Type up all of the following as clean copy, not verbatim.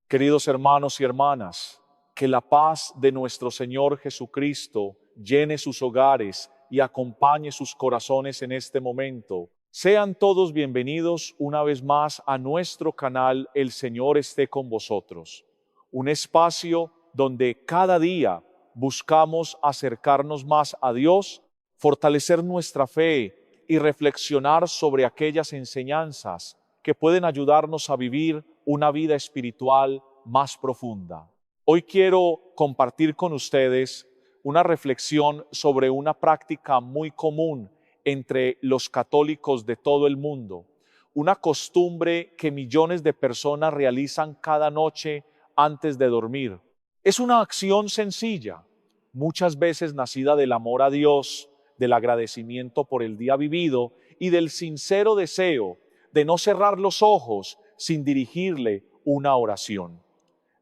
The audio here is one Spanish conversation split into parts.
Queridos hermanos y hermanas, que la paz de nuestro Señor Jesucristo llene sus hogares y acompañe sus corazones en este momento. Sean todos bienvenidos una vez más a nuestro canal El Señor esté con vosotros, un espacio donde cada día buscamos acercarnos más a Dios, fortalecer nuestra fe y reflexionar sobre aquellas enseñanzas que pueden ayudarnos a vivir una vida espiritual más profunda. Hoy quiero compartir con ustedes una reflexión sobre una práctica muy común entre los católicos de todo el mundo, una costumbre que millones de personas realizan cada noche antes de dormir. Es una acción sencilla, muchas veces nacida del amor a Dios, del agradecimiento por el día vivido y del sincero deseo de no cerrar los ojos sin dirigirle una oración.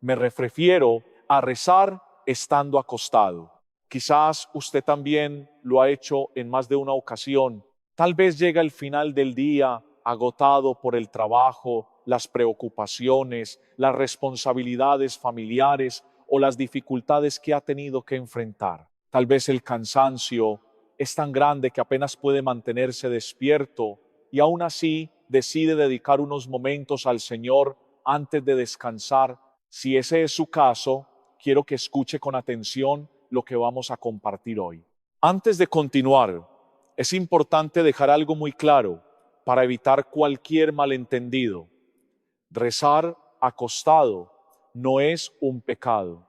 Me refiero a rezar estando acostado. Quizás usted también lo ha hecho en más de una ocasión. Tal vez llega el final del día agotado por el trabajo, las preocupaciones, las responsabilidades familiares o las dificultades que ha tenido que enfrentar. Tal vez el cansancio es tan grande que apenas puede mantenerse despierto y aún así decide dedicar unos momentos al Señor antes de descansar. Si ese es su caso, quiero que escuche con atención lo que vamos a compartir hoy. Antes de continuar, es importante dejar algo muy claro para evitar cualquier malentendido. Rezar acostado no es un pecado.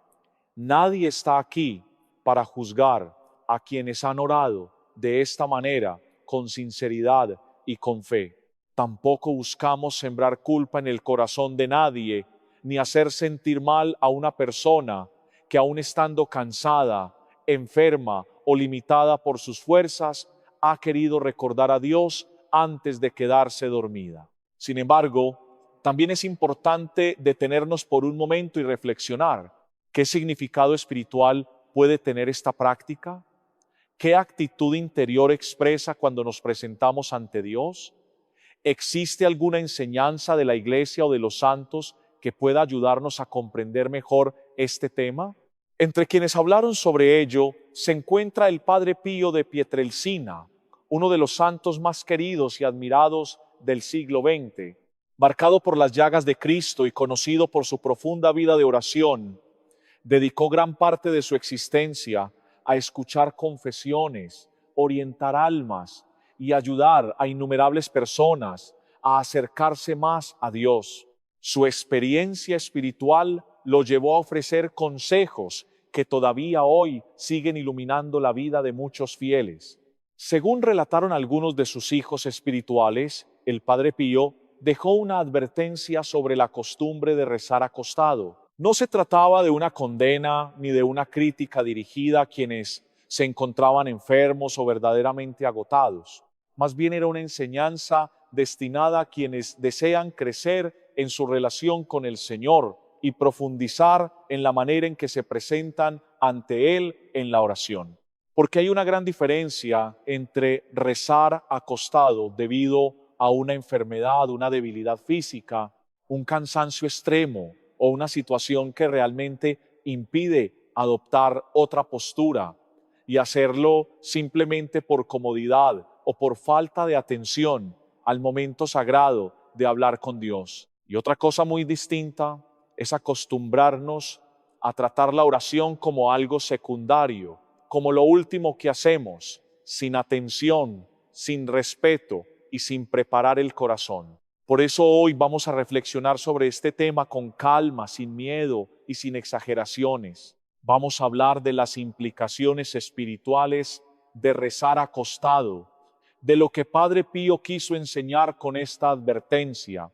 Nadie está aquí para juzgar a quienes han orado de esta manera, con sinceridad y con fe. Tampoco buscamos sembrar culpa en el corazón de nadie, ni hacer sentir mal a una persona que aun estando cansada, enferma o limitada por sus fuerzas, ha querido recordar a Dios antes de quedarse dormida. Sin embargo, también es importante detenernos por un momento y reflexionar. ¿Qué significado espiritual puede tener esta práctica? ¿Qué actitud interior expresa cuando nos presentamos ante Dios? ¿Existe alguna enseñanza de la Iglesia o de los santos que pueda ayudarnos a comprender mejor este tema? Entre quienes hablaron sobre ello se encuentra el Padre Pío de Pietrelcina, uno de los santos más queridos y admirados del siglo XX, marcado por las llagas de Cristo y conocido por su profunda vida de oración. Dedicó gran parte de su existencia a escuchar confesiones, orientar almas y ayudar a innumerables personas a acercarse más a Dios. Su experiencia espiritual lo llevó a ofrecer consejos que todavía hoy siguen iluminando la vida de muchos fieles. Según relataron algunos de sus hijos espirituales, el Padre Pío dejó una advertencia sobre la costumbre de rezar acostado. No se trataba de una condena ni de una crítica dirigida a quienes se encontraban enfermos o verdaderamente agotados. Más bien era una enseñanza destinada a quienes desean crecer en su relación con el Señor y profundizar en la manera en que se presentan ante Él en la oración. Porque hay una gran diferencia entre rezar acostado debido a una enfermedad, una debilidad física, un cansancio extremo o una situación que realmente impide adoptar otra postura y hacerlo simplemente por comodidad o por falta de atención al momento sagrado de hablar con Dios. Y otra cosa muy distinta es acostumbrarnos a tratar la oración como algo secundario, como lo último que hacemos, sin atención, sin respeto y sin preparar el corazón. Por eso hoy vamos a reflexionar sobre este tema con calma, sin miedo y sin exageraciones. Vamos a hablar de las implicaciones espirituales de rezar acostado, de lo que Padre Pío quiso enseñar con esta advertencia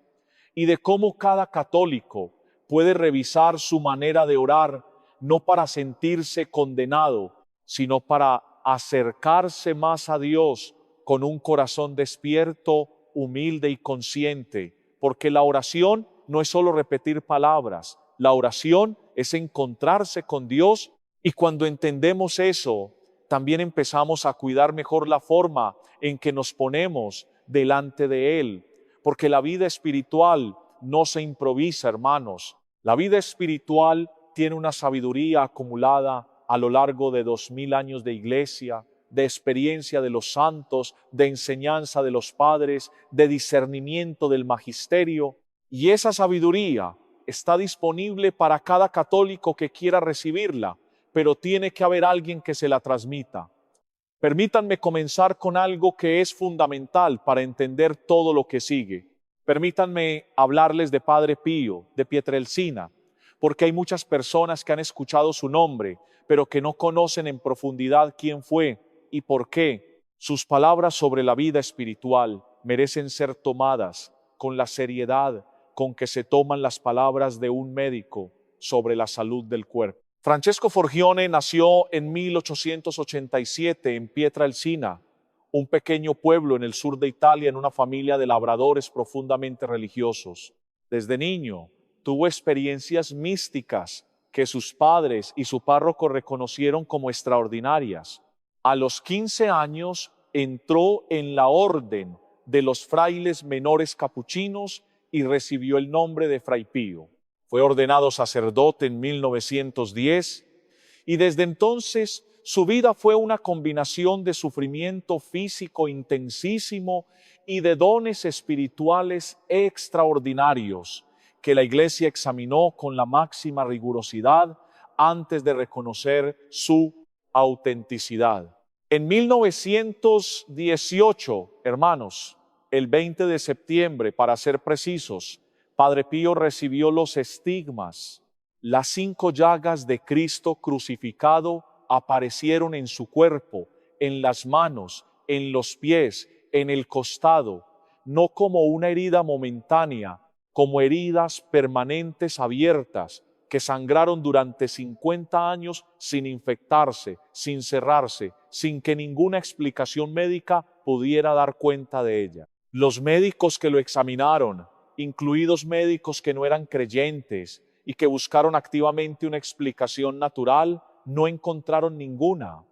y de cómo cada católico puede revisar su manera de orar, no para sentirse condenado, sino para acercarse más a Dios con un corazón despierto, humilde y consciente, porque la oración no es solo repetir palabras, la oración es encontrarse con Dios, y cuando entendemos eso, también empezamos a cuidar mejor la forma en que nos ponemos delante de Él, porque la vida espiritual no se improvisa, hermanos, La vida espiritual tiene una sabiduría acumulada a lo largo de 2000 años de iglesia, de experiencia de los santos, de enseñanza de los padres, de discernimiento del magisterio, y esa sabiduría está disponible para cada católico que quiera recibirla, pero tiene que haber alguien que se la transmita. Permítanme comenzar con algo que es fundamental para entender todo lo que sigue. Permítanme hablarles de Padre Pío, de Pietrelcina, porque hay muchas personas que han escuchado su nombre, pero que no conocen en profundidad quién fue y por qué. Sus palabras sobre la vida espiritual merecen ser tomadas con la seriedad con que se toman las palabras de un médico sobre la salud del cuerpo. Francesco Forgione nació en 1887 en Pietrelcina, un pequeño pueblo en el sur de Italia, en una familia de labradores profundamente religiosos. Desde niño tuvo experiencias místicas que sus padres y su párroco reconocieron como extraordinarias. A los 15 años entró en la orden de los frailes menores capuchinos y recibió el nombre de Fray Pío. Fue ordenado sacerdote en 1910 y desde entonces su vida fue una combinación de sufrimiento físico intensísimo y de dones espirituales extraordinarios que la Iglesia examinó con la máxima rigurosidad antes de reconocer su autenticidad. En 1918, hermanos, el 20 de septiembre, para ser precisos, Padre Pío recibió los estigmas. Las 5 llagas de Cristo crucificado aparecieron en su cuerpo, en las manos, en los pies, en el costado, no como una herida momentánea, como heridas permanentes abiertas que sangraron durante 50 años sin infectarse, sin cerrarse, sin que ninguna explicación médica pudiera dar cuenta de ella. Los médicos que lo examinaron, incluidos médicos que no eran creyentes y que buscaron activamente una explicación natural, no encontraron ninguna.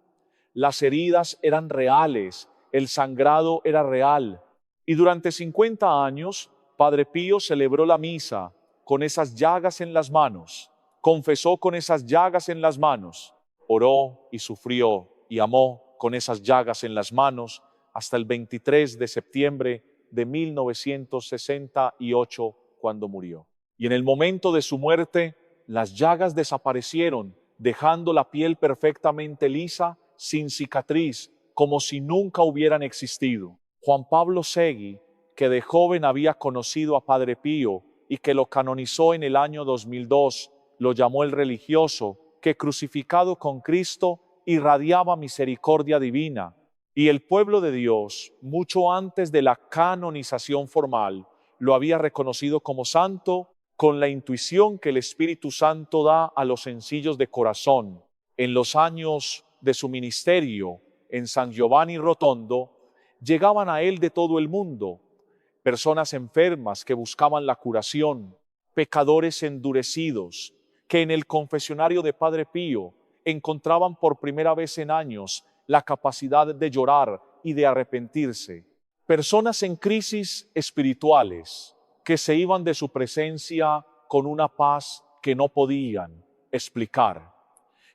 Las heridas eran reales, el sangrado era real. Y durante 50 años, Padre Pío celebró la misa con esas llagas en las manos, confesó con esas llagas en las manos, oró y sufrió y amó con esas llagas en las manos hasta el 23 de septiembre de 1968, cuando murió. Y en el momento de su muerte, las llagas desaparecieron, dejando la piel perfectamente lisa, sin cicatriz, como si nunca hubieran existido. Juan Pablo Segui, que de joven había conocido a Padre Pío y que lo canonizó en el año 2002, lo llamó el religioso, que crucificado con Cristo irradiaba misericordia divina. Y el pueblo de Dios, mucho antes de la canonización formal, lo había reconocido como santo con la intuición que el Espíritu Santo da a los sencillos de corazón. En los años de su ministerio en San Giovanni Rotondo, llegaban a él de todo el mundo, personas enfermas que buscaban la curación, pecadores endurecidos, que en el confesionario de Padre Pío encontraban por primera vez en años la capacidad de llorar y de arrepentirse. Personas en crisis espirituales que se iban de su presencia con una paz que no podían explicar.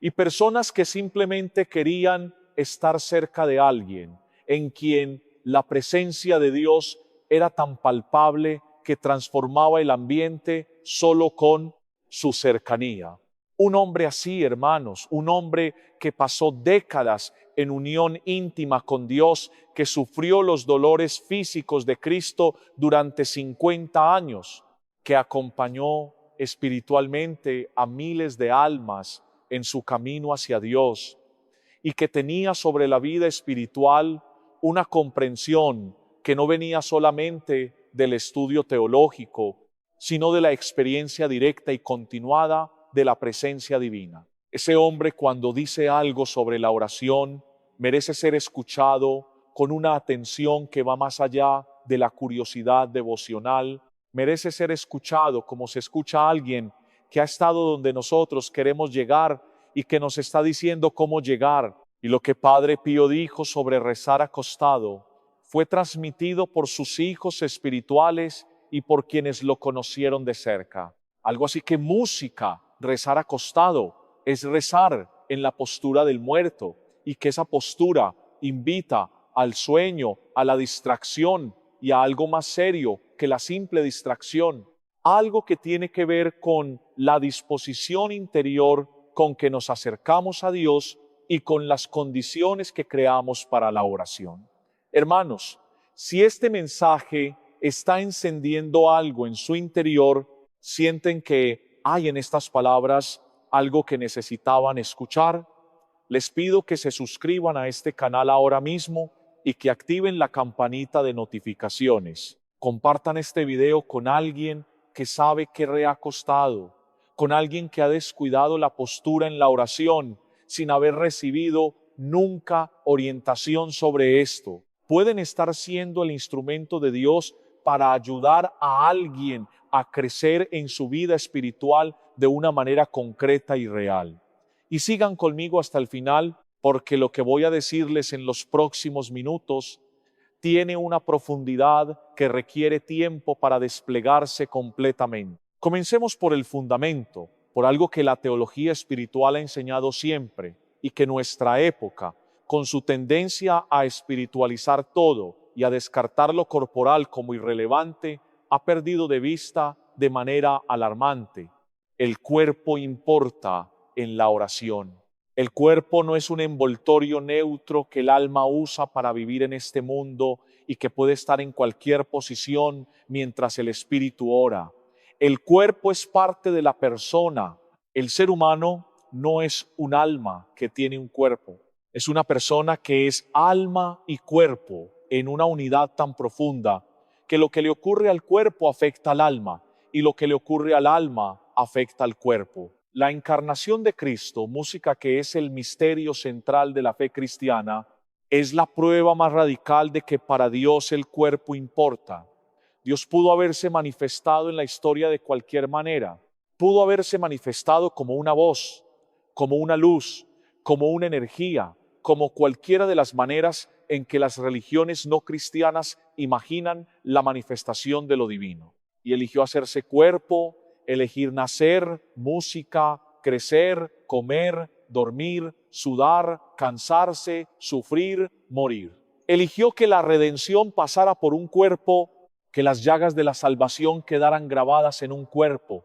Y personas que simplemente querían estar cerca de alguien en quien la presencia de Dios era tan palpable que transformaba el ambiente solo con su cercanía. Un hombre así, hermanos, un hombre que pasó décadas en unión íntima con Dios, que sufrió los dolores físicos de Cristo durante 50 años, que acompañó espiritualmente a miles de almas en su camino hacia Dios y que tenía sobre la vida espiritual una comprensión que no venía solamente del estudio teológico, sino de la experiencia directa y continuada de la presencia divina. Ese hombre, cuando dice algo sobre la oración, merece ser escuchado con una atención que va más allá de la curiosidad devocional, merece ser escuchado como se escucha a alguien que ha estado donde nosotros queremos llegar y que nos está diciendo cómo llegar. Y lo que Padre Pío dijo sobre rezar acostado fue transmitido por sus hijos espirituales y por quienes lo conocieron de cerca. Algo así que música, rezar acostado, es rezar en la postura del muerto, y que esa postura invita al sueño, a la distracción y a algo más serio que la simple distracción. Algo que tiene que ver con la disposición interior con que nos acercamos a Dios y con las condiciones que creamos para la oración. Hermanos, si este mensaje está encendiendo algo en su interior, sienten que hay en estas palabras algo que necesitaban escuchar, les pido que se suscriban a este canal ahora mismo y que activen la campanita de notificaciones. Compartan este video con alguien que sabe que le ha costado, con alguien que ha descuidado la postura en la oración sin haber recibido nunca orientación sobre esto. Pueden estar siendo el instrumento de Dios para ayudar a alguien a crecer en su vida espiritual de una manera concreta y real. Y sigan conmigo hasta el final, porque lo que voy a decirles en los próximos minutos tiene una profundidad que requiere tiempo para desplegarse completamente. Comencemos por el fundamento, por algo que la teología espiritual ha enseñado siempre y que nuestra época, con su tendencia a espiritualizar todo y a descartar lo corporal como irrelevante, ha perdido de vista de manera alarmante. El cuerpo importa en la oración. El cuerpo no es un envoltorio neutro que el alma usa para vivir en este mundo y que puede estar en cualquier posición mientras el espíritu ora. El cuerpo es parte de la persona. El ser humano no es un alma que tiene un cuerpo. Es una persona que es alma y cuerpo en una unidad tan profunda que lo que le ocurre al cuerpo afecta al alma y lo que le ocurre al alma afecta al cuerpo. La encarnación de Cristo, música que es el misterio central de la fe cristiana, es la prueba más radical de que para Dios el cuerpo importa. Dios pudo haberse manifestado en la historia de cualquier manera. Pudo haberse manifestado como una voz, como una luz, como una energía, como cualquiera de las maneras en que las religiones no cristianas imaginan la manifestación de lo divino. Y eligió hacerse cuerpo, elegir nacer, música, crecer, comer, dormir, sudar, cansarse, sufrir, morir. Eligió que la redención pasara por un cuerpo, que las llagas de la salvación quedaran grabadas en un cuerpo,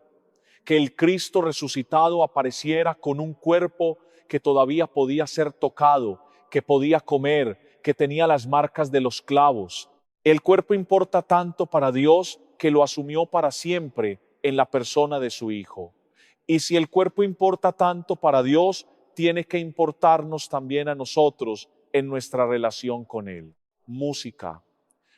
que el Cristo resucitado apareciera con un cuerpo que todavía podía ser tocado, que podía comer, que tenía las marcas de los clavos. El cuerpo importa tanto para Dios que lo asumió para siempre en la persona de su Hijo. Y si el cuerpo importa tanto para Dios, tiene que importarnos también a nosotros en nuestra relación con Él. Música.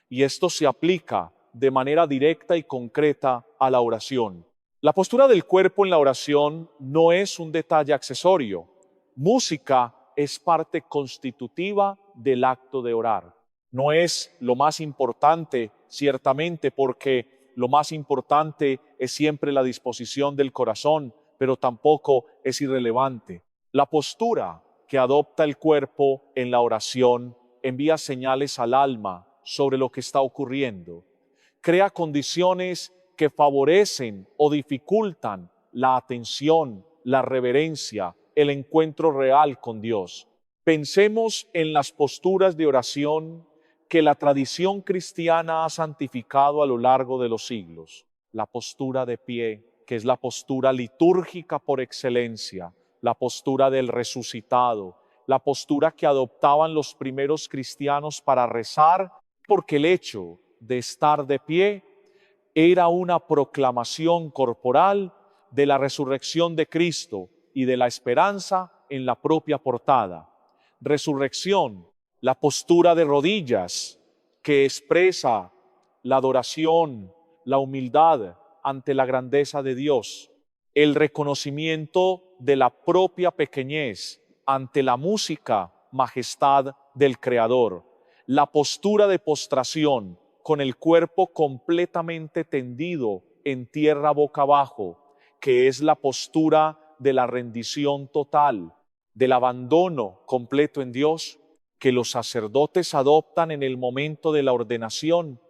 Y esto se aplica de manera directa y concreta a la oración. La postura del cuerpo en la oración no es un detalle accesorio. Música es parte constitutiva del acto de orar. No es lo más importante, ciertamente, porque lo más importante es siempre la disposición del corazón, pero tampoco es irrelevante. La postura que adopta el cuerpo en la oración envía señales al alma sobre lo que está ocurriendo. Crea condiciones que favorecen o dificultan la atención, la reverencia, el encuentro real con Dios. Pensemos en las posturas de oración que la tradición cristiana ha santificado a lo largo de los siglos. La postura de pie, que es la postura litúrgica por excelencia, la postura del resucitado, la postura que adoptaban los primeros cristianos para rezar, porque el hecho de estar de pie era una proclamación corporal de la resurrección de Cristo y de la esperanza en la propia portada. Resurrección, la postura de rodillas que expresa la adoración, la humildad ante la grandeza de Dios, el reconocimiento de la propia pequeñez ante la música, majestad del Creador, la postura de postración con el cuerpo completamente tendido en tierra boca abajo, que es la postura de la rendición total, del abandono completo en Dios, que los sacerdotes adoptan en el momento de la ordenación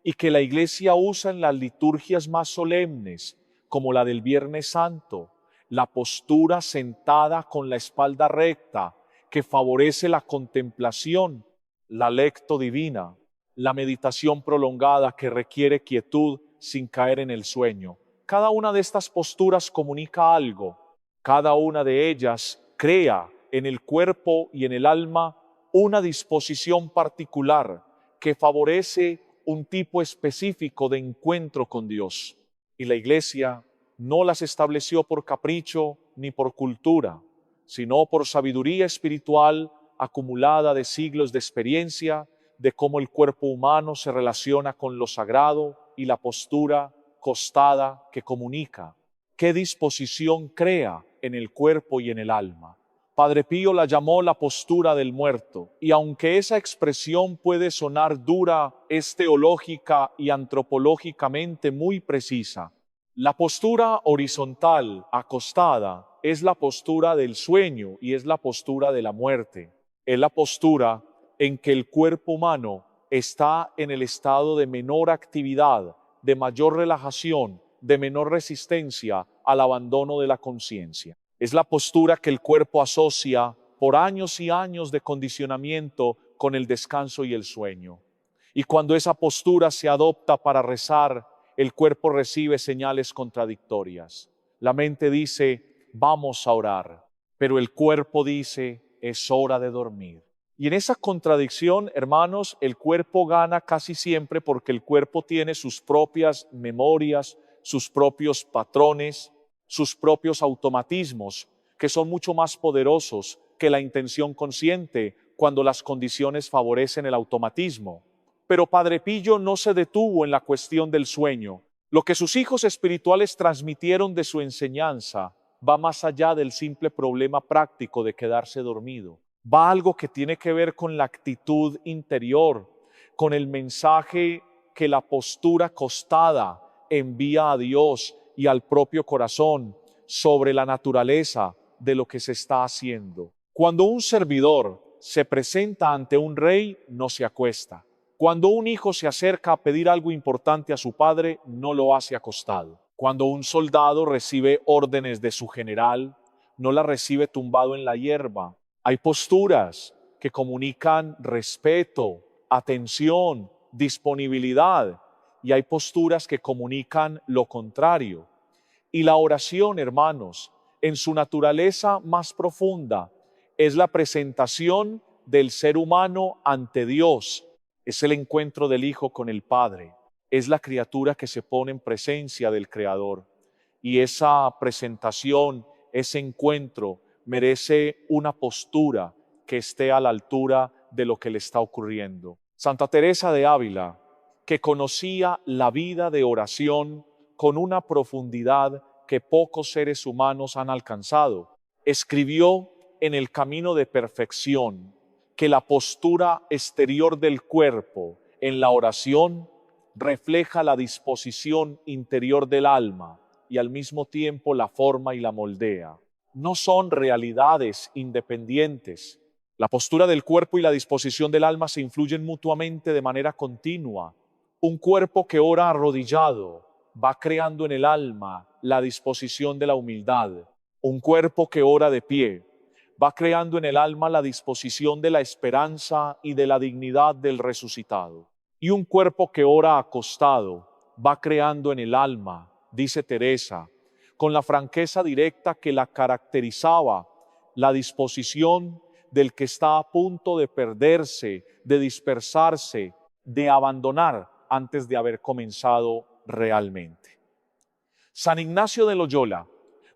y que la Iglesia usa en las liturgias más solemnes como la del Viernes Santo, la postura sentada con la espalda recta, que favorece la contemplación, la lecto divina, la meditación prolongada que requiere quietud sin caer en el sueño. Cada una de estas posturas comunica algo. Cada una de ellas crea en el cuerpo y en el alma una disposición particular que favorece un tipo específico de encuentro con Dios. Y la Iglesia no las estableció por capricho ni por cultura, sino por sabiduría espiritual acumulada de siglos de experiencia de cómo el cuerpo humano se relaciona con lo sagrado y la postura costada que comunica. ¿Qué disposición crea en el cuerpo y en el alma? Padre Pío la llamó la postura del muerto, y aunque esa expresión puede sonar dura, es teológica y antropológicamente muy precisa. La postura horizontal, acostada, es la postura del sueño y es la postura de la muerte. Es la postura en que el cuerpo humano está en el estado de menor actividad, de mayor relajación, de menor resistencia al abandono de la conciencia. Es la postura que el cuerpo asocia por años y años de condicionamiento con el descanso y el sueño. Y cuando esa postura se adopta para rezar, el cuerpo recibe señales contradictorias. La mente dice, vamos a orar, pero el cuerpo dice, es hora de dormir. Y en esa contradicción, hermanos, el cuerpo gana casi siempre porque el cuerpo tiene sus propias memorias, sus propios patrones, sus propios automatismos, que son mucho más poderosos que la intención consciente cuando las condiciones favorecen el automatismo. Pero Padre Pío no se detuvo en la cuestión del sueño. Lo que sus hijos espirituales transmitieron de su enseñanza va más allá del simple problema práctico de quedarse dormido. Va algo que tiene que ver con la actitud interior, con el mensaje que la postura acostada envía a Dios y al propio corazón sobre la naturaleza de lo que se está haciendo. Cuando un servidor se presenta ante un rey, no se acuesta. Cuando un hijo se acerca a pedir algo importante a su padre, no lo hace acostado. Cuando un soldado recibe órdenes de su general, no las recibe tumbado en la hierba. Hay posturas que comunican respeto, atención, disponibilidad, y hay posturas que comunican lo contrario. Y la oración, hermanos, en su naturaleza más profunda, es la presentación del ser humano ante Dios. Es el encuentro del Hijo con el Padre. Es la criatura que se pone en presencia del Creador. Y esa presentación, ese encuentro, merece una postura que esté a la altura de lo que le está ocurriendo. Santa Teresa de Ávila, que conocía la vida de oración con una profundidad que pocos seres humanos han alcanzado, escribió en El Camino de Perfección que la postura exterior del cuerpo en la oración refleja la disposición interior del alma y al mismo tiempo la forma y la moldea. No son realidades independientes. La postura del cuerpo y la disposición del alma se influyen mutuamente de manera continua. Un cuerpo que ora arrodillado va creando en el alma la disposición de la humildad. Un cuerpo que ora de pie va creando en el alma la disposición de la esperanza y de la dignidad del resucitado. Y un cuerpo que ora acostado va creando en el alma, dice Teresa, con la franqueza directa que la caracterizaba, la disposición del que está a punto de perderse, de dispersarse, de abandonar antes de haber comenzado realmente. San Ignacio de Loyola,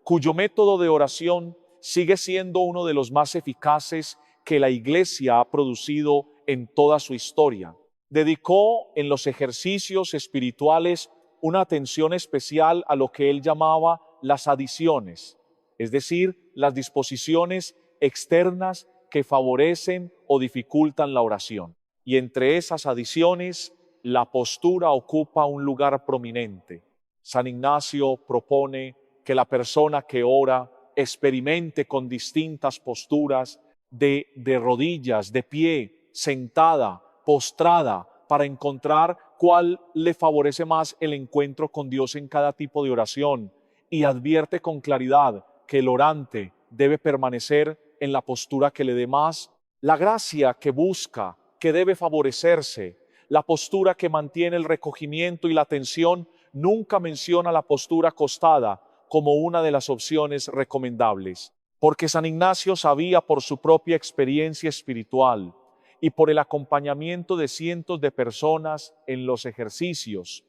cuyo método de oración sigue siendo uno de los más eficaces que la Iglesia ha producido en toda su historia, dedicó en los ejercicios espirituales una atención especial a lo que él llamaba las adiciones, es decir, las disposiciones externas que favorecen o dificultan la oración. Y entre esas adiciones, la postura ocupa un lugar prominente. San Ignacio propone que la persona que ora experimente con distintas posturas de rodillas, de pie, sentada, postrada, para encontrar cuál le favorece más el encuentro con Dios en cada tipo de oración. y advierte con claridad que el orante debe permanecer en la postura que le dé más, la gracia que busca, que debe favorecerse, la postura que mantiene el recogimiento y la atención, nunca menciona la postura acostada como una de las opciones recomendables, porque San Ignacio sabía por su propia experiencia espiritual y por el acompañamiento de cientos de personas en los ejercicios,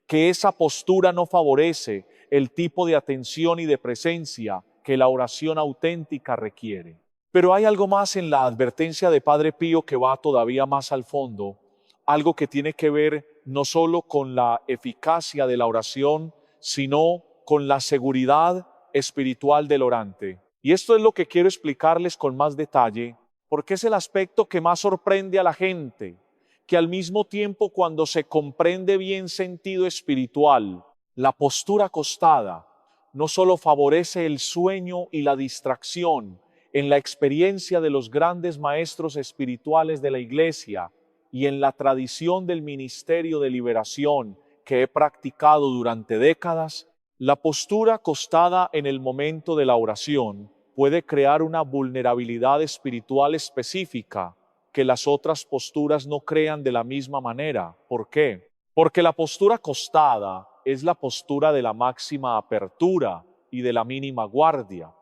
que esa postura no favorece el tipo de atención y de presencia que la oración auténtica requiere. Pero hay algo más en la advertencia de Padre Pío que va todavía más al fondo, algo que tiene que ver no solo con la eficacia de la oración, sino con la seguridad espiritual del orante. Y esto es lo que quiero explicarles con más detalle, porque es el aspecto que más sorprende a la gente, que al mismo tiempo cuando se comprende bien sentido espiritual, la postura acostada no solo favorece el sueño y la distracción en la experiencia de los grandes maestros espirituales de la Iglesia y en la tradición del ministerio de liberación que he practicado durante décadas, la postura acostada en el momento de la oración puede crear una vulnerabilidad espiritual específica que las otras posturas no crean de la misma manera. ¿Por qué? Porque la postura acostada es la postura de la máxima apertura y de la mínima guardia.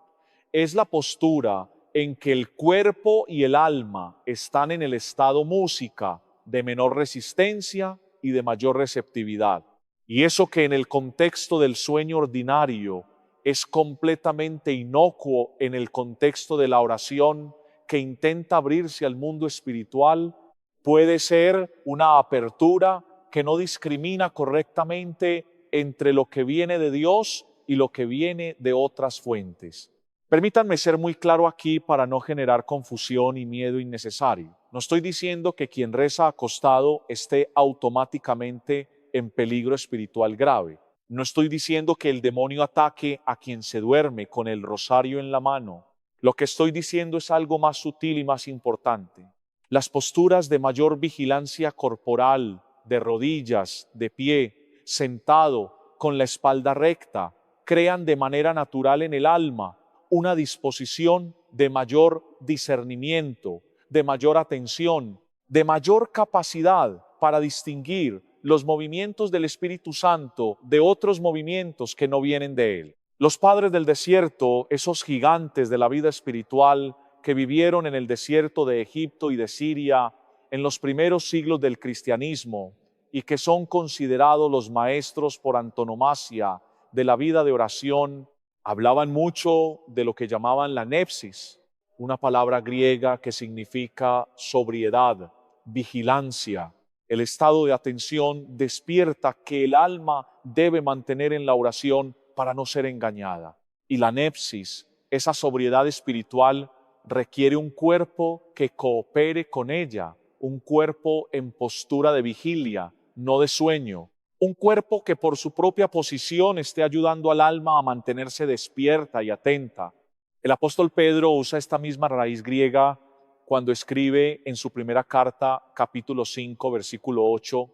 Es la postura en que el cuerpo y el alma están en el estado música de menor resistencia y de mayor receptividad. Y eso que en el contexto del sueño ordinario es completamente inocuo en el contexto de la oración que intenta abrirse al mundo espiritual, puede ser una apertura que no discrimina correctamente entre lo que viene de Dios y lo que viene de otras fuentes. Permítanme ser muy claro aquí para no generar confusión y miedo innecesario. No estoy diciendo que quien reza acostado esté automáticamente en peligro espiritual grave. No estoy diciendo que el demonio ataque a quien se duerme con el rosario en la mano. Lo que estoy diciendo es algo más sutil y más importante. Las posturas de mayor vigilancia corporal, de rodillas, de pie, sentado, con la espalda recta, crean de manera natural en el alma una disposición de mayor discernimiento, de mayor atención, de mayor capacidad para distinguir los movimientos del Espíritu Santo de otros movimientos que no vienen de Él. Los padres del desierto, esos gigantes de la vida espiritual que vivieron en el desierto de Egipto y de Siria en los primeros siglos del cristianismo y que son considerados los maestros por antonomasia de la vida de oración, hablaban mucho de lo que llamaban la nepsis, una palabra griega que significa sobriedad, vigilancia, el estado de atención despierta que el alma debe mantener en la oración para no ser engañada. Y la nepsis, esa sobriedad espiritual, requiere un cuerpo que coopere con ella, un cuerpo en postura de vigilia, no de sueño, un cuerpo que por su propia posición esté ayudando al alma a mantenerse despierta y atenta. El apóstol Pedro usa esta misma raíz griega cuando escribe en su primera carta, capítulo 5, versículo 8,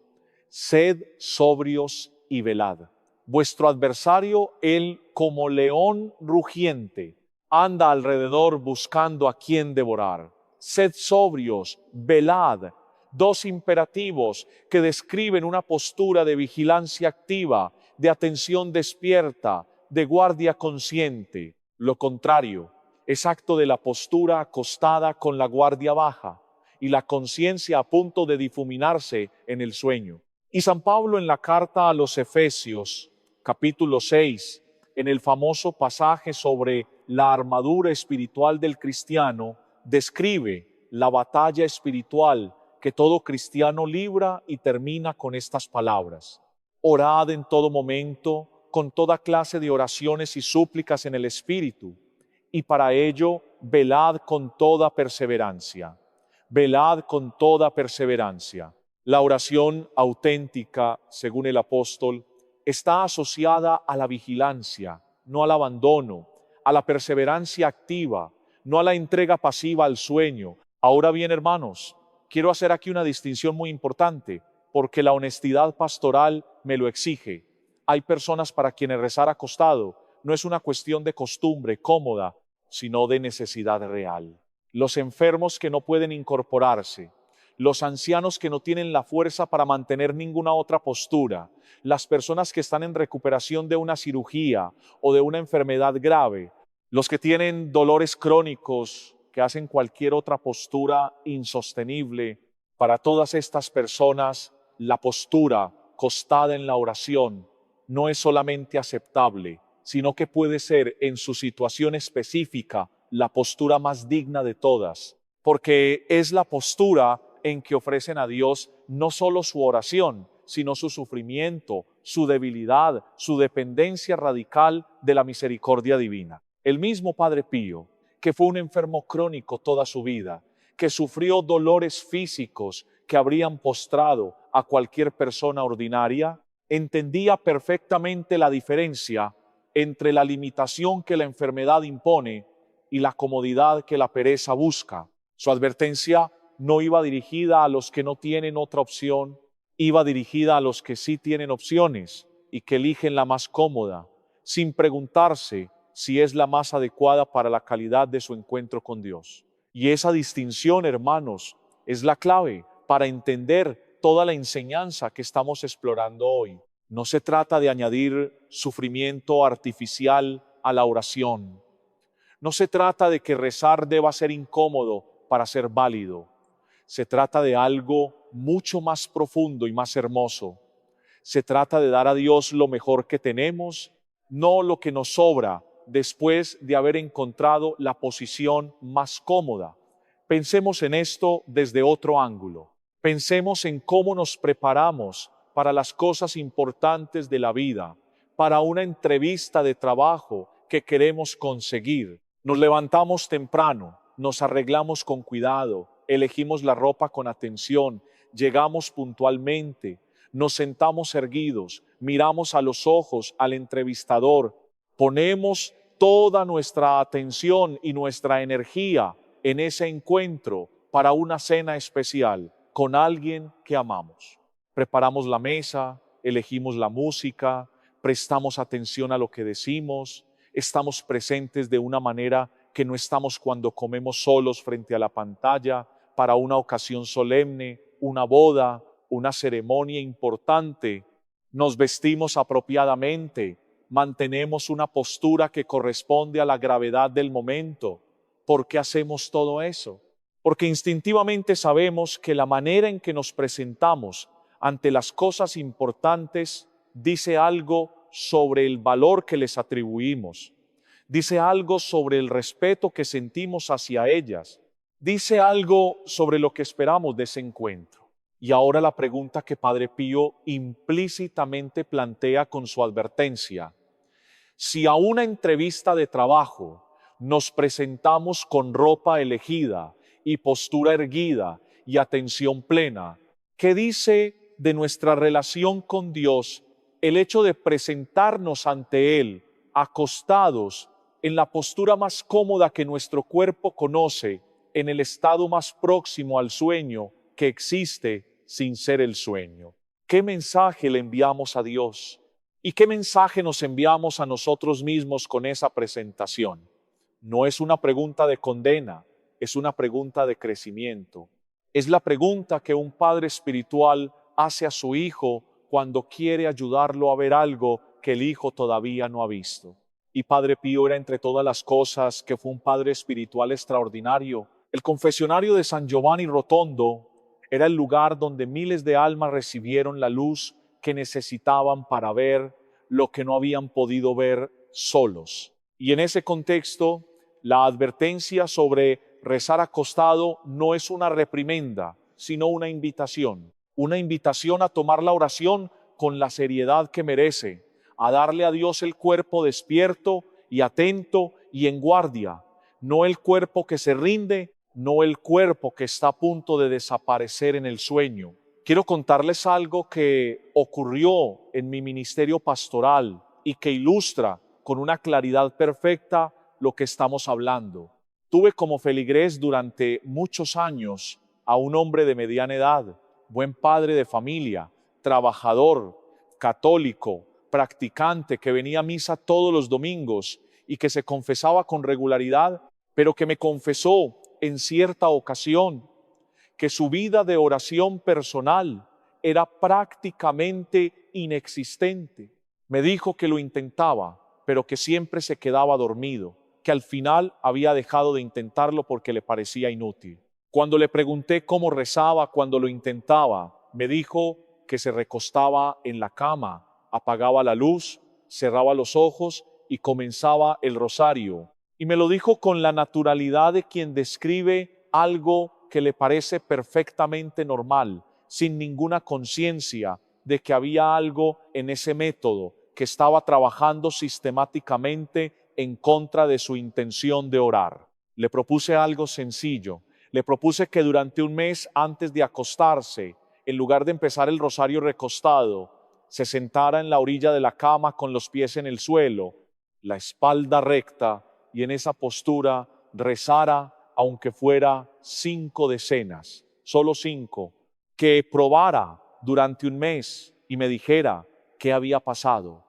«Sed sobrios y velad. Vuestro adversario, él como león rugiente, anda alrededor buscando a quien devorar. Sed sobrios, velad». Dos imperativos que describen una postura de vigilancia activa, de atención despierta, de guardia consciente. Lo contrario es acto de la postura acostada con la guardia baja y la conciencia a punto de difuminarse en el sueño. Y San Pablo en la carta a los Efesios, capítulo 6, en el famoso pasaje sobre la armadura espiritual del cristiano, describe la batalla espiritual que todo cristiano libra y termina con estas palabras: orad en todo momento, con toda clase de oraciones y súplicas en el Espíritu, y para ello velad con toda perseverancia. Velad con toda perseverancia. La oración auténtica, según el apóstol, está asociada a la vigilancia, no al abandono, a la perseverancia activa, no a la entrega pasiva al sueño. Ahora bien, hermanos, quiero hacer aquí una distinción muy importante, porque la honestidad pastoral me lo exige. Hay personas para quienes rezar acostado no es una cuestión de costumbre cómoda, sino de necesidad real. Los enfermos que no pueden incorporarse, los ancianos que no tienen la fuerza para mantener ninguna otra postura, las personas que están en recuperación de una cirugía o de una enfermedad grave, los que tienen dolores crónicos que hacen cualquier otra postura insostenible. Para todas estas personas, la postura acostada en la oración no es solamente aceptable, sino que puede ser en su situación específica la postura más digna de todas, porque es la postura en que ofrecen a Dios no solo su oración, sino su sufrimiento, su debilidad, su dependencia radical de la misericordia divina. El mismo Padre Pío, que fue un enfermo crónico toda su vida, que sufrió dolores físicos que habrían postrado a cualquier persona ordinaria, entendía perfectamente la diferencia entre la limitación que la enfermedad impone y la comodidad que la pereza busca. Su advertencia no iba dirigida a los que no tienen otra opción, iba dirigida a los que sí tienen opciones y que eligen la más cómoda, sin preguntarse si es la más adecuada para la calidad de su encuentro con Dios. Y esa distinción, hermanos, es la clave para entender toda la enseñanza que estamos explorando hoy. No se trata de añadir sufrimiento artificial a la oración. No se trata de que rezar deba ser incómodo para ser válido. Se trata de algo mucho más profundo y más hermoso. Se trata de dar a Dios lo mejor que tenemos, no lo que nos sobra después de haber encontrado la posición más cómoda. Pensemos en esto desde otro ángulo. Pensemos en cómo nos preparamos para las cosas importantes de la vida, para una entrevista de trabajo que queremos conseguir. Nos levantamos temprano, nos arreglamos con cuidado, elegimos la ropa con atención, llegamos puntualmente, nos sentamos erguidos, miramos a los ojos al entrevistador, ponemos toda nuestra atención y nuestra energía en ese encuentro para una cena especial con alguien que amamos. Preparamos la mesa, elegimos la música, prestamos atención a lo que decimos, estamos presentes de una manera que no estamos cuando comemos solos frente a la pantalla para una ocasión solemne, una boda, una ceremonia importante. Nos vestimos apropiadamente, mantenemos una postura que corresponde a la gravedad del momento. ¿Por qué hacemos todo eso? Porque instintivamente sabemos que la manera en que nos presentamos ante las cosas importantes dice algo sobre el valor que les atribuimos, dice algo sobre el respeto que sentimos hacia ellas, dice algo sobre lo que esperamos de ese encuentro. Y ahora la pregunta que Padre Pío implícitamente plantea con su advertencia: si a una entrevista de trabajo nos presentamos con ropa elegida y postura erguida y atención plena, ¿qué dice de nuestra relación con Dios el hecho de presentarnos ante Él acostados en la postura más cómoda que nuestro cuerpo conoce, en el estado más próximo al sueño que existe sin ser el sueño? ¿Qué mensaje le enviamos a Dios? ¿Y qué mensaje nos enviamos a nosotros mismos con esa presentación? No es una pregunta de condena, es una pregunta de crecimiento. Es la pregunta que un padre espiritual hace a su hijo cuando quiere ayudarlo a ver algo que el hijo todavía no ha visto. Y Padre Pío era, entre todas las cosas, que fue un padre espiritual extraordinario. El confesionario de San Giovanni Rotondo era el lugar donde miles de almas recibieron la luz que necesitaban para ver lo que no habían podido ver solos. Y en ese contexto, la advertencia sobre rezar acostado no es una reprimenda, sino una invitación a tomar la oración con la seriedad que merece, a darle a Dios el cuerpo despierto y atento y en guardia, no el cuerpo que se rinde, no el cuerpo que está a punto de desaparecer en el sueño. Quiero contarles algo que ocurrió en mi ministerio pastoral y que ilustra con una claridad perfecta lo que estamos hablando. Tuve como feligrés durante muchos años a un hombre de mediana edad, buen padre de familia, trabajador, católico, practicante que venía a misa todos los domingos y que se confesaba con regularidad, pero que me confesó en cierta ocasión que su vida de oración personal era prácticamente inexistente. Me dijo que lo intentaba, pero que siempre se quedaba dormido, que al final había dejado de intentarlo porque le parecía inútil. Cuando le pregunté cómo rezaba cuando lo intentaba, me dijo que se recostaba en la cama, apagaba la luz, cerraba los ojos y comenzaba el rosario. Y me lo dijo con la naturalidad de quien describe algo que le parece perfectamente normal, sin ninguna conciencia de que había algo en ese método que estaba trabajando sistemáticamente en contra de su intención de orar. Le propuse algo sencillo. Le propuse que durante un mes antes de acostarse, en lugar de empezar el rosario recostado, se sentara en la orilla de la cama con los pies en el suelo, la espalda recta, y en esa postura rezara aunque fuera 5 decenas, solo 5, que probara durante un mes y me dijera qué había pasado.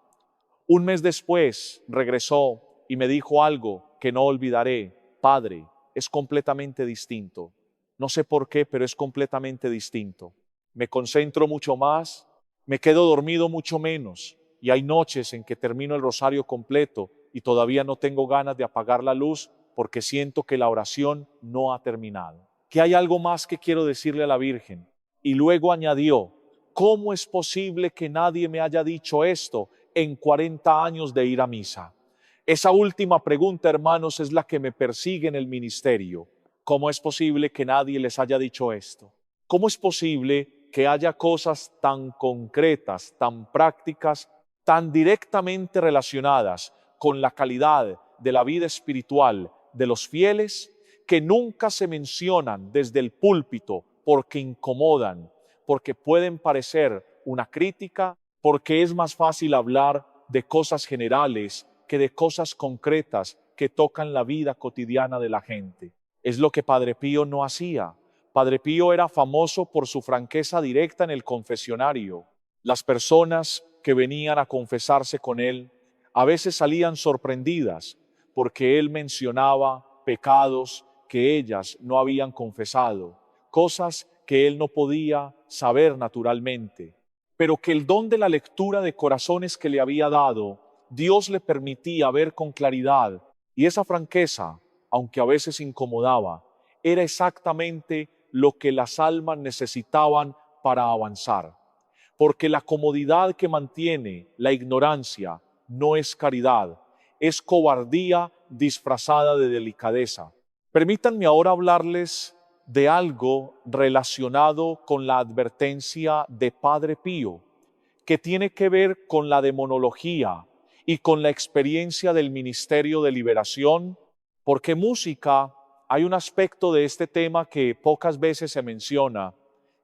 Un mes después regresó y me dijo algo que no olvidaré: Padre, es completamente distinto. No sé por qué, pero es completamente distinto. Me concentro mucho más, me quedo dormido mucho menos, y hay noches en que termino el rosario completo y todavía no tengo ganas de apagar la luz porque siento que la oración no ha terminado. Que hay algo más que quiero decirle a la Virgen. Y luego añadió: ¿cómo es posible que nadie me haya dicho esto en 40 años de ir a misa? Esa última pregunta, hermanos, es la que me persigue en el ministerio. ¿Cómo es posible que nadie les haya dicho esto? ¿Cómo es posible que haya cosas tan concretas, tan prácticas, tan directamente relacionadas con la calidad de la vida espiritual de los fieles, que nunca se mencionan desde el púlpito porque incomodan, porque pueden parecer una crítica, porque es más fácil hablar de cosas generales que de cosas concretas que tocan la vida cotidiana de la gente? Es lo que Padre Pío no hacía. Padre Pío era famoso por su franqueza directa en el confesionario. Las personas que venían a confesarse con él a veces salían sorprendidas porque él mencionaba pecados que ellas no habían confesado, cosas que él no podía saber naturalmente, pero que el don de la lectura de corazones que le había dado, Dios le permitía ver con claridad, y esa franqueza, aunque a veces incomodaba, era exactamente lo que las almas necesitaban para avanzar. Porque la comodidad que mantiene la ignorancia no es caridad, es cobardía disfrazada de delicadeza. Permítanme ahora hablarles de algo relacionado con la advertencia de Padre Pío, que tiene que ver con la demonología y con la experiencia del ministerio de liberación, porque música, hay un aspecto de este tema que pocas veces se menciona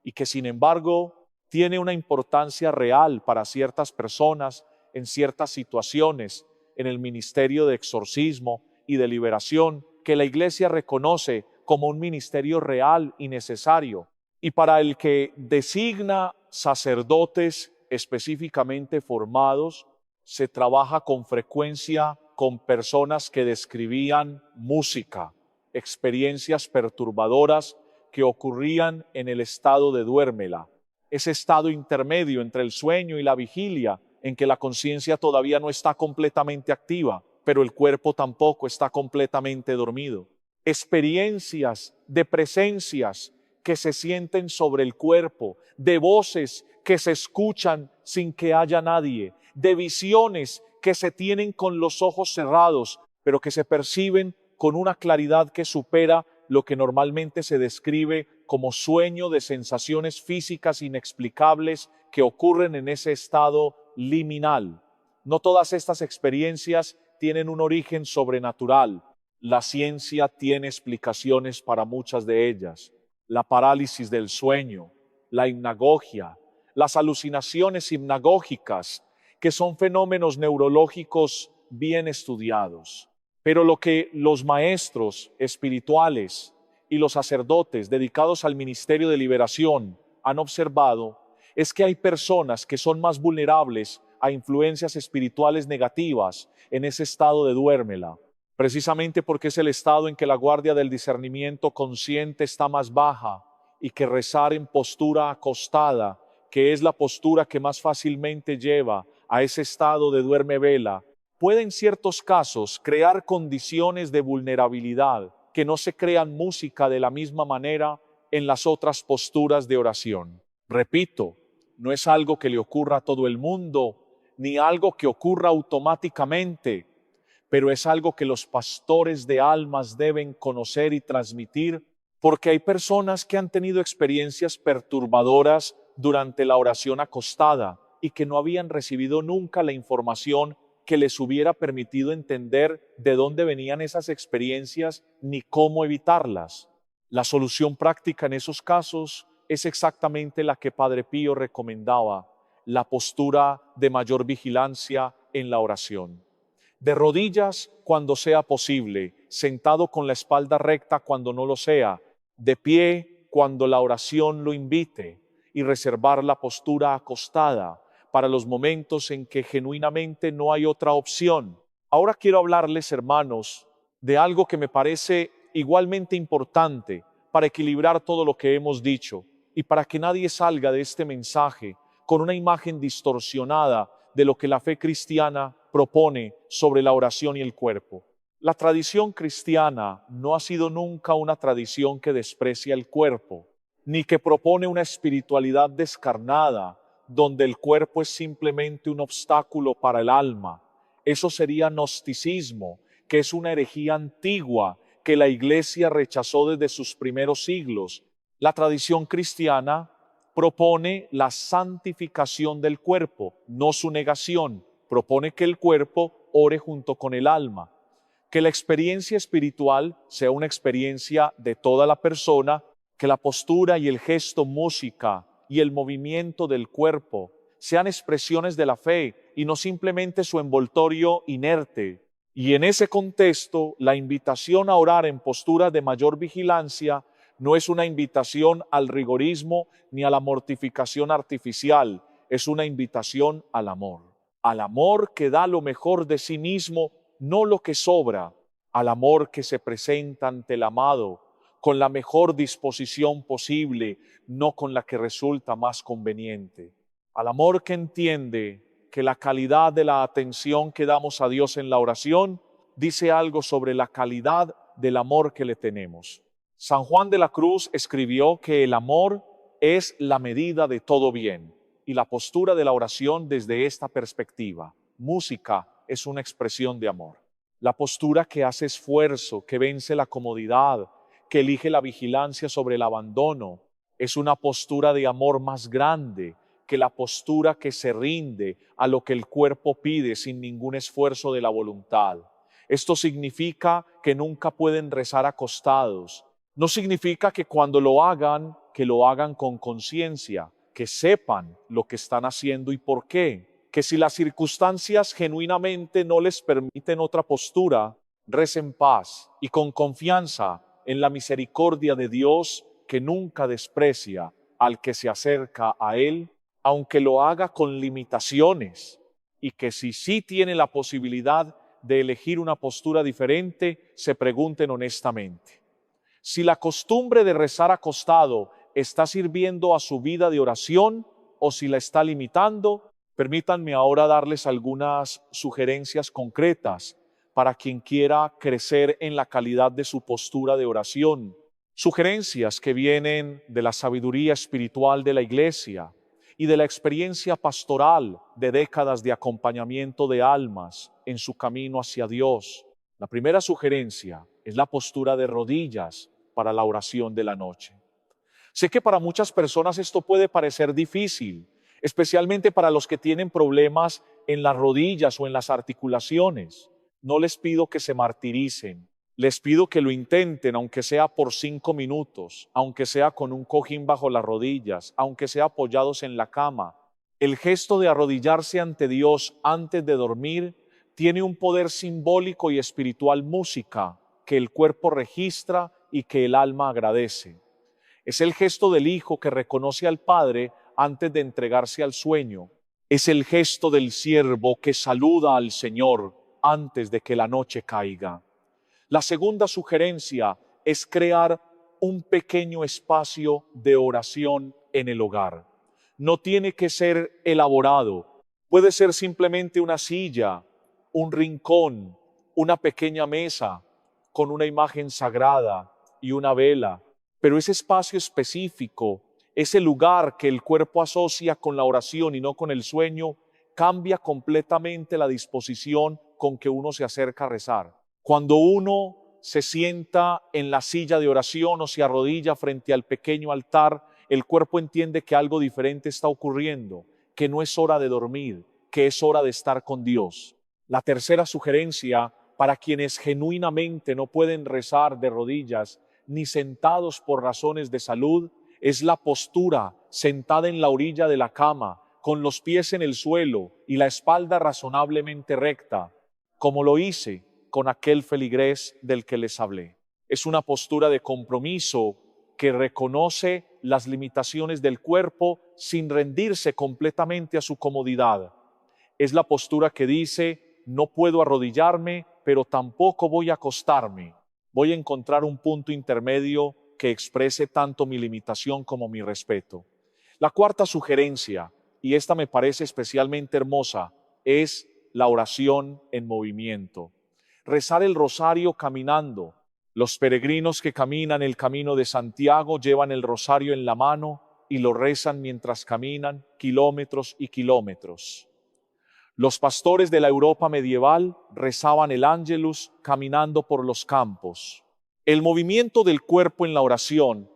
y que sin embargo tiene una importancia real para ciertas personas en ciertas situaciones en el ministerio de exorcismo y de liberación, que la Iglesia reconoce como un ministerio real y necesario, y para el que designa sacerdotes específicamente formados. Se trabaja con frecuencia con personas que describían música, experiencias perturbadoras que ocurrían en el estado de duérmela, ese estado intermedio entre el sueño y la vigilia, en que la conciencia todavía no está completamente activa, pero el cuerpo tampoco está completamente dormido. Experiencias de presencias que se sienten sobre el cuerpo, de voces que se escuchan sin que haya nadie, de visiones que se tienen con los ojos cerrados, pero que se perciben con una claridad que supera lo que normalmente se describe como sueño, de sensaciones físicas inexplicables que ocurren en ese estado liminal. No todas estas experiencias tienen un origen sobrenatural. La ciencia tiene explicaciones para muchas de ellas. La parálisis del sueño, la hipnagogia, las alucinaciones hipnagógicas, que son fenómenos neurológicos bien estudiados. Pero lo que los maestros espirituales y los sacerdotes dedicados al ministerio de liberación han observado es que hay personas que son más vulnerables a influencias espirituales negativas en ese estado de duérmela, precisamente porque es el estado en que la guardia del discernimiento consciente está más baja y que rezar en postura acostada, que es la postura que más fácilmente lleva a ese estado de duerme vela, puede en ciertos casos crear condiciones de vulnerabilidad que no se crean música de la misma manera en las otras posturas de oración. Repito, no es algo que le ocurra a todo el mundo, ni algo que ocurra automáticamente, pero es algo que los pastores de almas deben conocer y transmitir, porque hay personas que han tenido experiencias perturbadoras durante la oración acostada y que no habían recibido nunca la información que les hubiera permitido entender de dónde venían esas experiencias ni cómo evitarlas. La solución práctica en esos casos es exactamente la que Padre Pío recomendaba, la postura de mayor vigilancia en la oración. De rodillas cuando sea posible, sentado con la espalda recta cuando no lo sea, de pie cuando la oración lo invite y reservar la postura acostada para los momentos en que genuinamente no hay otra opción. Ahora quiero hablarles, hermanos, de algo que me parece igualmente importante para equilibrar todo lo que hemos dicho y para que nadie salga de este mensaje con una imagen distorsionada de lo que la fe cristiana propone sobre la oración y el cuerpo. La tradición cristiana no ha sido nunca una tradición que desprecia el cuerpo, ni que propone una espiritualidad descarnada, donde el cuerpo es simplemente un obstáculo para el alma. Eso sería gnosticismo, que es una herejía antigua que la Iglesia rechazó desde sus primeros siglos. La tradición cristiana propone la santificación del cuerpo, no su negación. Propone que el cuerpo ore junto con el alma, que la experiencia espiritual sea una experiencia de toda la persona, que la postura y el gesto, música y el movimiento del cuerpo sean expresiones de la fe y no simplemente su envoltorio inerte. Y en ese contexto, la invitación a orar en postura de mayor vigilancia no es una invitación al rigorismo ni a la mortificación artificial, es una invitación al amor que da lo mejor de sí mismo, no lo que sobra, al amor que se presenta ante el amado con la mejor disposición posible, no con la que resulta más conveniente. Al amor que entiende que la calidad de la atención que damos a Dios en la oración dice algo sobre la calidad del amor que le tenemos. San Juan de la Cruz escribió que el amor es la medida de todo bien, y la postura de la oración desde esta perspectiva. Música es una expresión de amor. La postura que hace esfuerzo, que vence la comodidad, que elige la vigilancia sobre el abandono, es una postura de amor más grande que la postura que se rinde a lo que el cuerpo pide sin ningún esfuerzo de la voluntad. Esto significa que nunca pueden rezar acostados. No significa que cuando lo hagan, que lo hagan con conciencia, que sepan lo que están haciendo y por qué. Que si las circunstancias genuinamente no les permiten otra postura, recen paz y con confianza en la misericordia de Dios que nunca desprecia al que se acerca a Él, aunque lo haga con limitaciones, y que si sí tiene la posibilidad de elegir una postura diferente, se pregunten honestamente. Si la costumbre de rezar acostado está sirviendo a su vida de oración o si la está limitando, permítanme ahora darles algunas sugerencias concretas para quien quiera crecer en la calidad de su postura de oración. Sugerencias que vienen de la sabiduría espiritual de la Iglesia y de la experiencia pastoral de décadas de acompañamiento de almas en su camino hacia Dios. La primera sugerencia es la postura de rodillas para la oración de la noche. Sé que para muchas personas esto puede parecer difícil, especialmente para los que tienen problemas en las rodillas o en las articulaciones. No les pido que se martiricen, les pido que lo intenten, aunque sea por 5 minutos, aunque sea con un cojín bajo las rodillas, aunque sea apoyados en la cama. El gesto de arrodillarse ante Dios antes de dormir tiene un poder simbólico y espiritual música que el cuerpo registra y que el alma agradece. Es el gesto del hijo que reconoce al padre antes de entregarse al sueño. Es el gesto del siervo que saluda al Señor antes de que la noche caiga. La segunda sugerencia es crear un pequeño espacio de oración en el hogar. No tiene que ser elaborado, puede ser simplemente una silla, un rincón, una pequeña mesa con una imagen sagrada y una vela, pero ese espacio específico, ese lugar que el cuerpo asocia con la oración y no con el sueño, cambia completamente la disposición con que uno se acerca a rezar. Cuando uno se sienta en la silla de oración o se arrodilla frente al pequeño altar, el cuerpo entiende que algo diferente está ocurriendo, que no es hora de dormir, que es hora de estar con Dios. La tercera sugerencia, para quienes genuinamente no pueden rezar de rodillas ni sentados por razones de salud, es la postura sentada en la orilla de la cama, con los pies en el suelo y la espalda razonablemente recta, como lo hice con aquel feligrés del que les hablé. Es una postura de compromiso que reconoce las limitaciones del cuerpo sin rendirse completamente a su comodidad. Es la postura que dice, no puedo arrodillarme, pero tampoco voy a acostarme. Voy a encontrar un punto intermedio que exprese tanto mi limitación como mi respeto. La cuarta sugerencia, y esta me parece especialmente hermosa, es la oración en movimiento. Rezar el rosario caminando. Los peregrinos que caminan el camino de Santiago llevan el rosario en la mano y lo rezan mientras caminan kilómetros y kilómetros. Los pastores de la Europa medieval rezaban el Ángelus caminando por los campos. El movimiento del cuerpo en la oración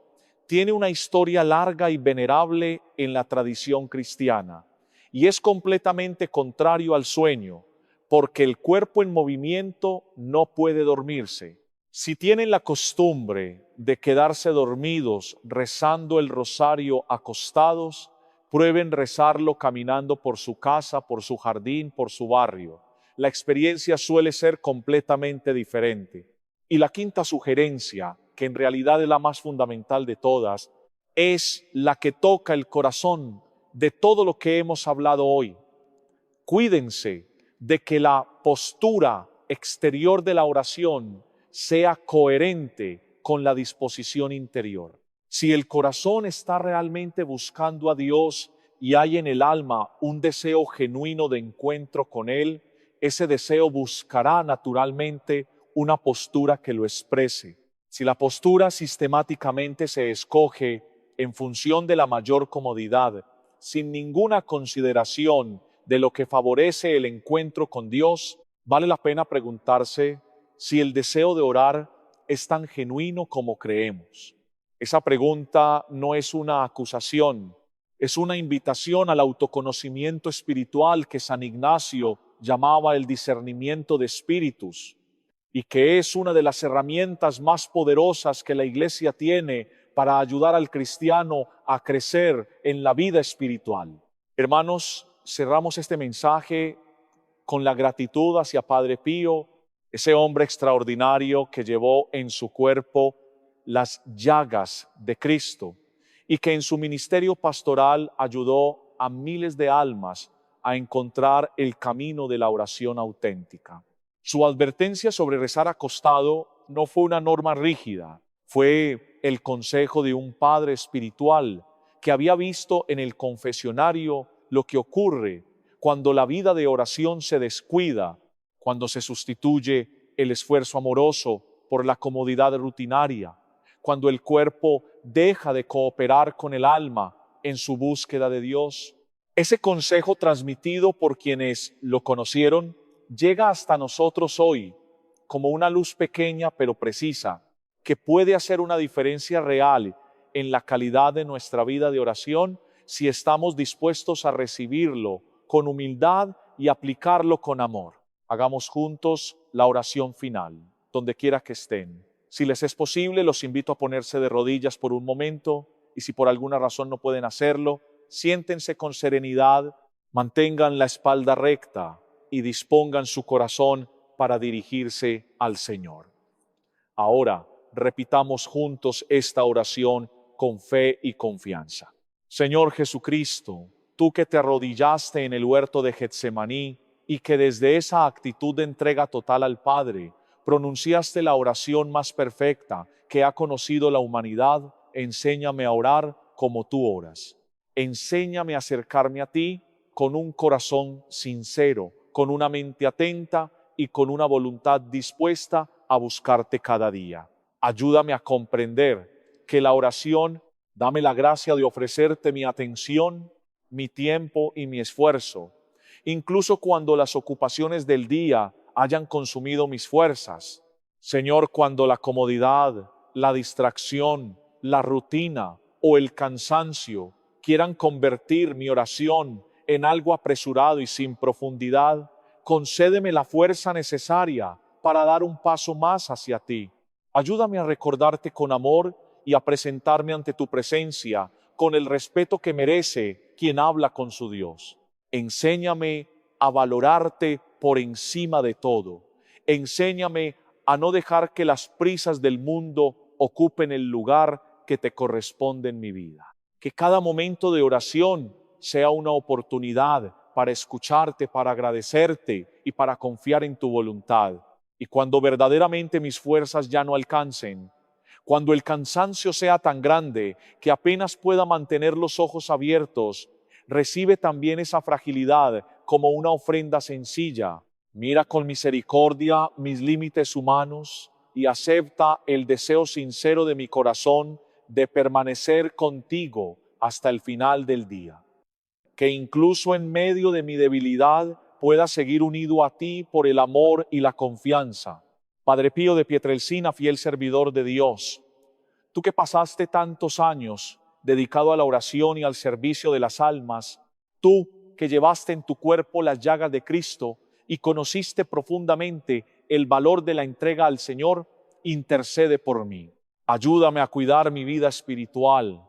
tiene una historia larga y venerable en la tradición cristiana y es completamente contrario al sueño, porque el cuerpo en movimiento no puede dormirse. Si tienen la costumbre de quedarse dormidos rezando el rosario acostados, prueben rezarlo caminando por su casa, por su jardín, por su barrio. La experiencia suele ser completamente diferente. Y la quinta sugerencia, que en realidad es la más fundamental de todas, es la que toca el corazón de todo lo que hemos hablado hoy. Cuídense de que la postura exterior de la oración sea coherente con la disposición interior. Si el corazón está realmente buscando a Dios y hay en el alma un deseo genuino de encuentro con Él, ese deseo buscará naturalmente una postura que lo exprese. Si la postura sistemáticamente se escoge en función de la mayor comodidad, sin ninguna consideración de lo que favorece el encuentro con Dios, vale la pena preguntarse si el deseo de orar es tan genuino como creemos. Esa pregunta no es una acusación, es una invitación al autoconocimiento espiritual que San Ignacio llamaba el discernimiento de espíritus y que es una de las herramientas más poderosas que la Iglesia tiene para ayudar al cristiano a crecer en la vida espiritual. Hermanos, cerramos este mensaje con la gratitud hacia Padre Pío, ese hombre extraordinario que llevó en su cuerpo las llagas de Cristo y que en su ministerio pastoral ayudó a miles de almas a encontrar el camino de la oración auténtica. Su advertencia sobre rezar acostado no fue una norma rígida, fue el consejo de un padre espiritual que había visto en el confesionario lo que ocurre cuando la vida de oración se descuida, cuando se sustituye el esfuerzo amoroso por la comodidad rutinaria, cuando el cuerpo deja de cooperar con el alma en su búsqueda de Dios. Ese consejo transmitido por quienes lo conocieron llega hasta nosotros hoy como una luz pequeña pero precisa que puede hacer una diferencia real en la calidad de nuestra vida de oración si estamos dispuestos a recibirlo con humildad y aplicarlo con amor. Hagamos juntos la oración final, donde quiera que estén. Si les es posible, los invito a ponerse de rodillas por un momento y si por alguna razón no pueden hacerlo, siéntense con serenidad, mantengan la espalda recta y dispongan su corazón para dirigirse al Señor. Ahora, repitamos juntos esta oración con fe y confianza. Señor Jesucristo, tú que te arrodillaste en el huerto de Getsemaní y que desde esa actitud de entrega total al Padre, pronunciaste la oración más perfecta que ha conocido la humanidad, enséñame a orar como tú oras. Enséñame a acercarme a ti con un corazón sincero, con una mente atenta y con una voluntad dispuesta a buscarte cada día. Ayúdame a comprender que la oración, dame la gracia de ofrecerte mi atención, mi tiempo y mi esfuerzo, incluso cuando las ocupaciones del día hayan consumido mis fuerzas. Señor, cuando la comodidad, la distracción, la rutina o el cansancio quieran convertir mi oración en algo apresurado y sin profundidad, concédeme la fuerza necesaria para dar un paso más hacia ti. Ayúdame a recordarte con amor y a presentarme ante tu presencia con el respeto que merece quien habla con su Dios. Enséñame a valorarte por encima de todo. Enséñame a no dejar que las prisas del mundo ocupen el lugar que te corresponde en mi vida. Que cada momento de oración sea una oportunidad para escucharte, para agradecerte y para confiar en tu voluntad. Y cuando verdaderamente mis fuerzas ya no alcancen, cuando el cansancio sea tan grande que apenas pueda mantener los ojos abiertos, recibe también esa fragilidad como una ofrenda sencilla. Mira con misericordia mis límites humanos y acepta el deseo sincero de mi corazón de permanecer contigo hasta el final del día. Que incluso en medio de mi debilidad pueda seguir unido a ti por el amor y la confianza. Padre Pío de Pietrelcina, fiel servidor de Dios, tú que pasaste tantos años dedicado a la oración y al servicio de las almas, tú que llevaste en tu cuerpo las llagas de Cristo y conociste profundamente el valor de la entrega al Señor, intercede por mí. Ayúdame a cuidar mi vida espiritual.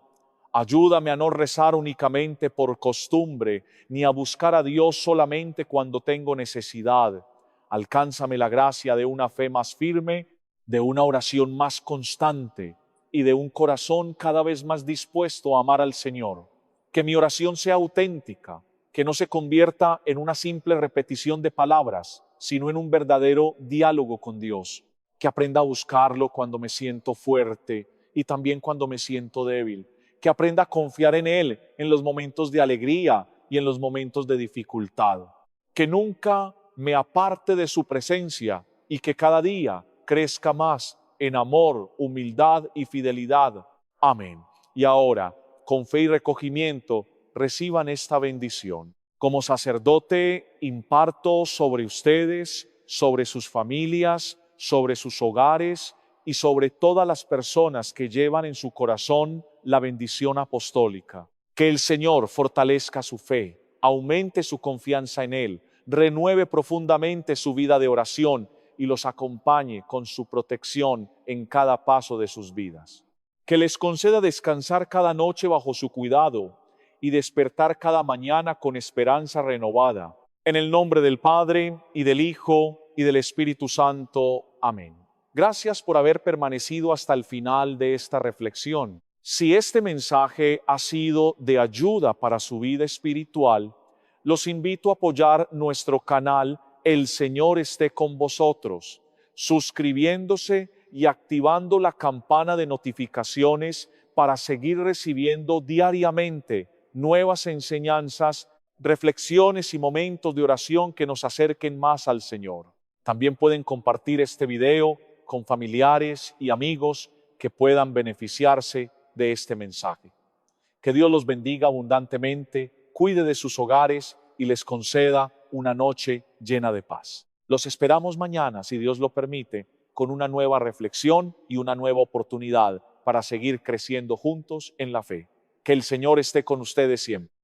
Ayúdame a no rezar únicamente por costumbre, ni a buscar a Dios solamente cuando tengo necesidad. Alcánzame la gracia de una fe más firme, de una oración más constante y de un corazón cada vez más dispuesto a amar al Señor. Que mi oración sea auténtica, que no se convierta en una simple repetición de palabras, sino en un verdadero diálogo con Dios. Que aprenda a buscarlo cuando me siento fuerte y también cuando me siento débil. Que aprenda a confiar en Él en los momentos de alegría y en los momentos de dificultad. Que nunca me aparte de su presencia y que cada día crezca más en amor, humildad y fidelidad. Amén. Y ahora, con fe y recogimiento, reciban esta bendición. Como sacerdote, imparto sobre ustedes, sobre sus familias, sobre sus hogares y sobre todas las personas que llevan en su corazón la bendición apostólica. Que el Señor fortalezca su fe, aumente su confianza en Él, renueve profundamente su vida de oración y los acompañe con su protección en cada paso de sus vidas. Que les conceda descansar cada noche bajo su cuidado y despertar cada mañana con esperanza renovada. En el nombre del Padre, y del Hijo, y del Espíritu Santo. Amén. Gracias por haber permanecido hasta el final de esta reflexión. Si este mensaje ha sido de ayuda para su vida espiritual, los invito a apoyar nuestro canal El Señor esté con vosotros, suscribiéndose y activando la campana de notificaciones para seguir recibiendo diariamente nuevas enseñanzas, reflexiones y momentos de oración que nos acerquen más al Señor. También pueden compartir este video con familiares y amigos que puedan beneficiarse de este mensaje. Que Dios los bendiga abundantemente, cuide de sus hogares y les conceda una noche llena de paz. Los esperamos mañana, si Dios lo permite, con una nueva reflexión y una nueva oportunidad para seguir creciendo juntos en la fe. Que el Señor esté con ustedes siempre.